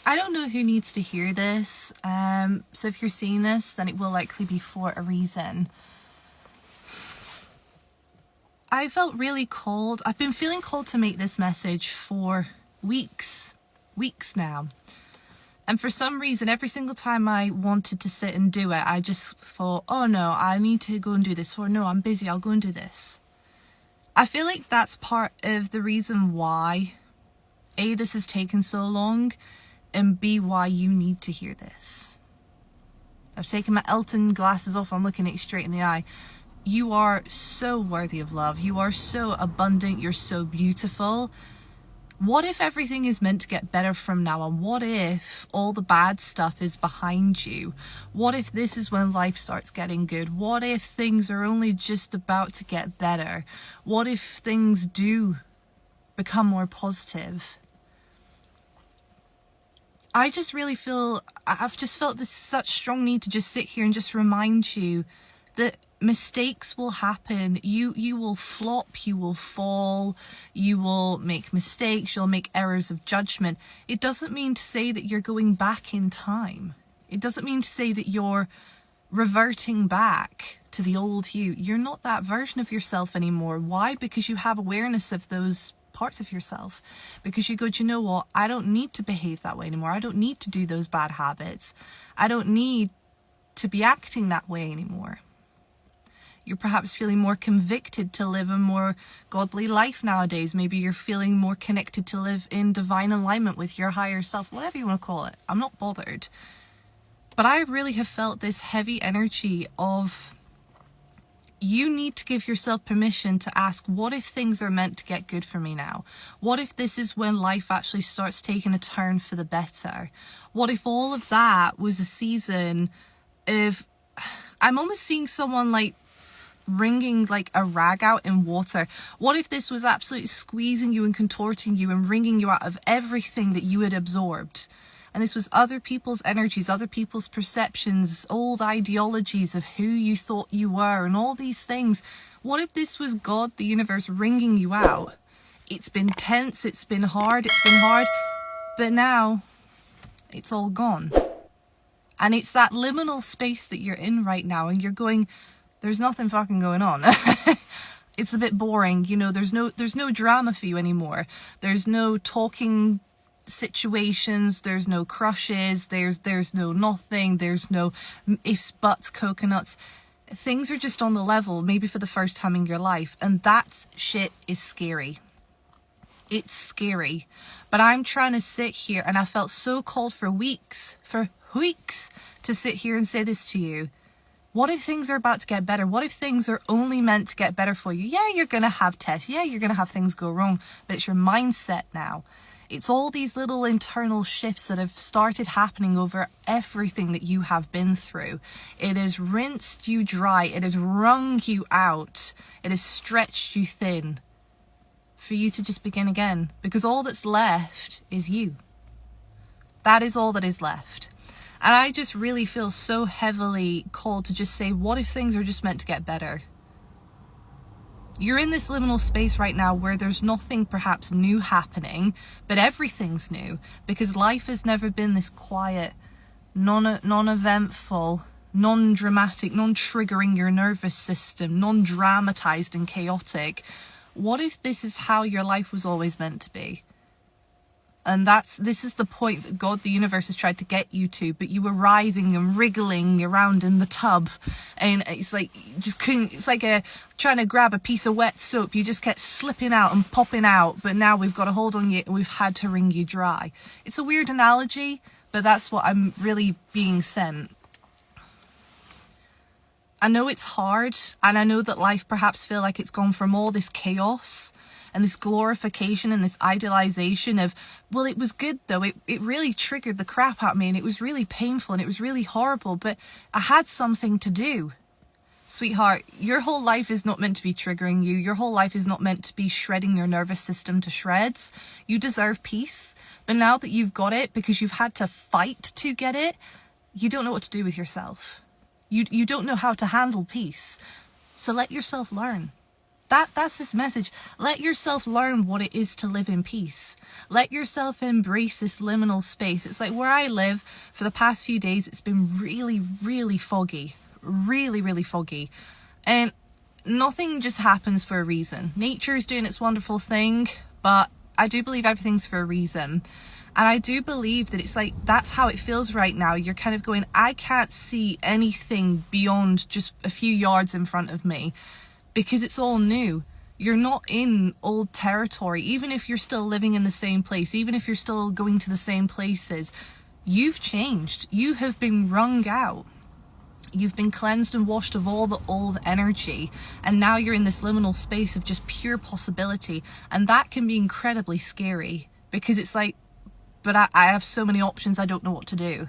I don't know who needs to hear this, so if you're seeing this, then it will likely be for a reason. I felt really called. I've been feeling called to make this message for weeks now. And for some reason, every single time I wanted to sit and do it, I just thought, oh no, I need to go and do this. Or no, I'm busy, I'll go and do this. I feel like that's part of the reason why, A, this has taken so long, and B, why you need to hear this. I've taken my Elton glasses off, I'm looking at you straight in the eye. You are so worthy of love. You are so abundant, you're so beautiful. What if everything is meant to get better from now on? What if all the bad stuff is behind you? What if this is when life starts getting good? What if things are only just about to get better? What if things do become more positive? I just really feel, I've just felt this such strong need to just sit here and just remind you that mistakes will happen. You will flop, you will fall, you will make mistakes, you'll make errors of judgment. It doesn't mean to say that you're going back in time. It doesn't mean to say that you're reverting back to the old you. You're not that version of yourself anymore. Why? Because you have awareness of those parts of yourself. Because you go, do you know what? I don't need to behave that way anymore. I don't need to do those bad habits. I don't need to be acting that way anymore. You're perhaps feeling more convicted to live a more godly life nowadays. Maybe you're feeling more connected to live in divine alignment with your higher self, whatever you want to call it. I'm not bothered. But I really have felt this heavy energy of you need to give yourself permission to ask, what if things are meant to get good for me now? What if this is when life actually starts taking a turn for the better? What if all of that was a season of, I'm almost seeing someone like wringing like a rag out in water. What if this was absolutely squeezing you and contorting you and wringing you out of everything that you had absorbed? And this was other people's energies, other people's perceptions, old ideologies of who you thought you were and all these things. What if this was God, the universe, wringing you out? It's been tense, it's been hard, but now it's all gone. And it's that liminal space that you're in right now, and you're going, there's nothing fucking going on. It's a bit boring, you know, there's no drama for you anymore. There's no talking situations, there's no crushes, there's no nothing, there's no ifs, buts, coconuts. Things are just on the level, maybe for the first time in your life, and that shit is scary. It's scary. But I'm trying to sit here, and I felt so called for weeks to sit here and say this to you. What if things are about to get better? What if things are only meant to get better for you? Yeah, you're going to have tests. Yeah, you're going to have things go wrong, but it's your mindset now. It's all these little internal shifts that have started happening over everything that you have been through. It has rinsed you dry. It has wrung you out. It has stretched you thin for you to just begin again. Because all that's left is you. That is all that is left. And I just really feel so heavily called to just say, what if things are just meant to get better? You're in this liminal space right now where there's nothing perhaps new happening, but everything's new, because life has never been this quiet, non-eventful, non-dramatic, non-triggering your nervous system, non-dramatized and chaotic. What if this is how your life was always meant to be? And this is the point that God, the universe, has tried to get you to, but you were writhing and wriggling around in the tub, and it's like you just couldn't. It's like trying to grab a piece of wet soap. You just kept slipping out and popping out, but now we've got a hold on you and we've had to wring you dry. It's a weird analogy, but that's what I'm really being sent. I know it's hard, and I know that life perhaps feel like it's gone from all this chaos and this glorification and this idealization of, well, it was good though. It really triggered the crap out of me, and it was really painful and it was really horrible, but I had something to do. Sweetheart, your whole life is not meant to be triggering you. Your whole life is not meant to be shredding your nervous system to shreds. You deserve peace. But now that you've got it, because you've had to fight to get it, you don't know what to do with yourself. You don't know how to handle peace. So let yourself learn. That's this message. Let yourself learn what it is to live in peace. Let yourself embrace this liminal space. It's like where I live for the past few days, it's been really, really foggy. Really, really foggy. And nothing just happens for a reason. Nature's doing its wonderful thing, but I do believe everything's for a reason. And I do believe that it's like, that's how it feels right now. You're kind of going, I can't see anything beyond just a few yards in front of me. Because it's all new. You're not in old territory. Even if you're still living in the same place, even if you're still going to the same places, you've changed. You have been wrung out. You've been cleansed and washed of all the old energy. And now you're in this liminal space of just pure possibility. And that can be incredibly scary. Because it's like, but I have so many options, I don't know what to do.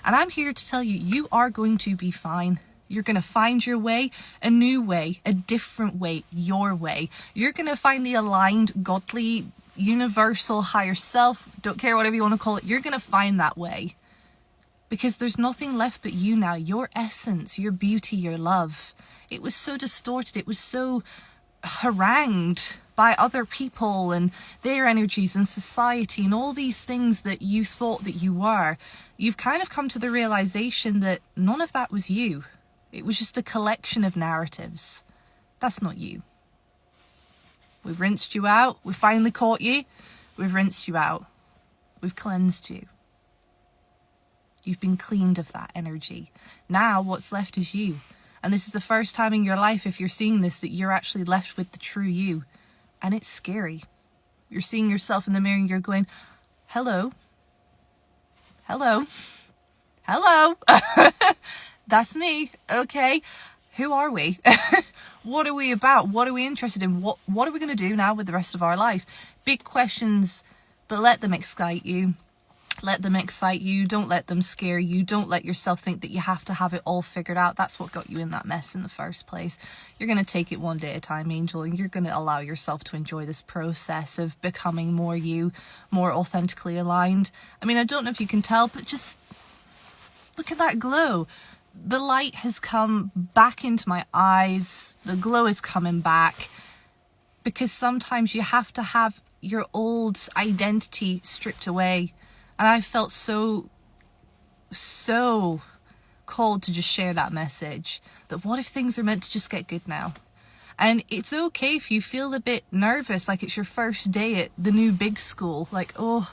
And I'm here to tell you, you are going to be fine. You're going to find your way, a new way, a different way, your way. You're going to find the aligned, godly, universal, higher self, don't care whatever you want to call it, you're going to find that way. Because there's nothing left but you now, your essence, your beauty, your love. It was so distorted, it was so harangued by other people and their energies and society and all these things that you thought that you were. You've kind of come to the realization that none of that was you. It was just a collection of narratives. That's not you. We've rinsed you out. We finally caught you. We've rinsed you out. We've cleansed you. You've been cleaned of that energy. Now what's left is you. And this is the first time in your life, if you're seeing this, that you're actually left with the true you. And it's scary. You're seeing yourself in the mirror and you're going, hello. Hello. Hello. That's me. Okay. Who are we? What are we about? What are we interested in? What are we going to do now with the rest of our life? Big questions, but let them excite you. Let them excite you. Don't let them scare you. Don't let yourself think that you have to have it all figured out. That's what got you in that mess in the first place. You're going to take it one day at a time, Angel, and you're going to allow yourself to enjoy this process of becoming more you, more authentically aligned. I mean, I don't know if you can tell, but just look at that glow. The light has come back into my eyes. The glow is coming back. Because sometimes you have to have your old identity stripped away. And I felt so called to just share that message. That what if things are meant to just get good now? And it's okay if you feel a bit nervous, like it's your first day at the new big school. Like, oh,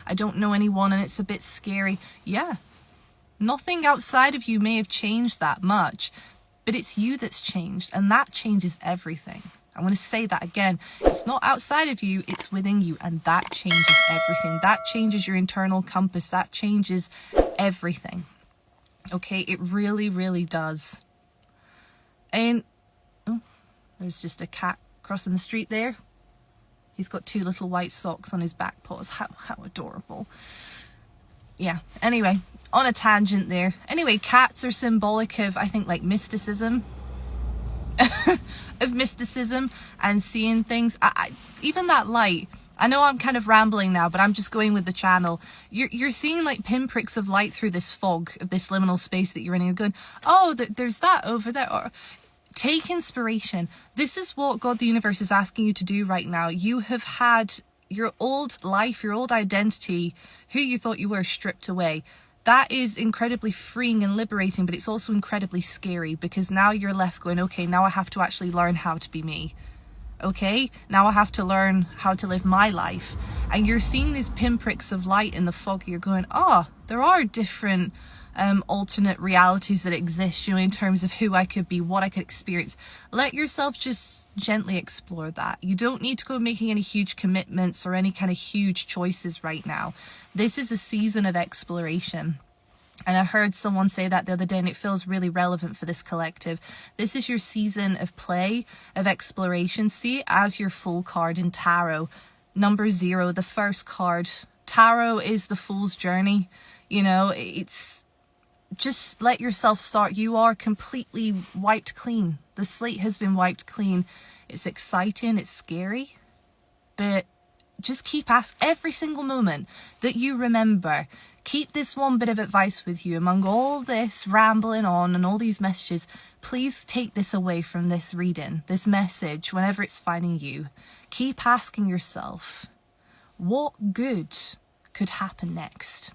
I don't know anyone and it's a bit scary. Yeah. Nothing outside of you may have changed that much, but it's you that's changed, and that changes everything. I'm going to say that again. It's not outside of you, it's within you, and that changes everything. That changes your internal compass. That changes everything. Okay, it really, really does. And, oh, there's just a cat crossing the street there. He's got 2 little white socks on his back paws. How adorable. Yeah, anyway. On a tangent there. Anyway, cats are symbolic of, I think, like mysticism. Of mysticism and seeing things. Even that light. I know I'm kind of rambling now, but I'm just going with the channel. You're seeing like pinpricks of light through this fog of this liminal space that you're in. And you're going, oh, there's that over there. Or, take inspiration. This is what God the universe is asking you to do right now. You have had your old life, your old identity, who you thought you were, stripped away. That is incredibly freeing and liberating, but it's also incredibly scary because now you're left going, okay, now I have to actually learn how to be me. Okay, now I have to learn how to live my life. And you're seeing these pinpricks of light in the fog. You're going, oh, there are different alternate realities that exist, you know, in terms of who I could be, what I could experience. Let yourself just gently explore that. You don't need to go making any huge commitments or any kind of huge choices right now. This is a season of exploration. And I heard someone say that the other day, and it feels really relevant for this collective. This is your season of play, of exploration. See it as your Fool card in Tarot. Number 0, the first card. Tarot is the Fool's journey. You know, it's just let yourself start. You are completely wiped clean. The slate has been wiped clean. It's exciting, it's scary, but just keep asking every single moment that you remember. Keep this one bit of advice with you among all this rambling on and all these messages. please take this away from this reading, this message, whenever it's finding you. Keep asking yourself, what good could happen next?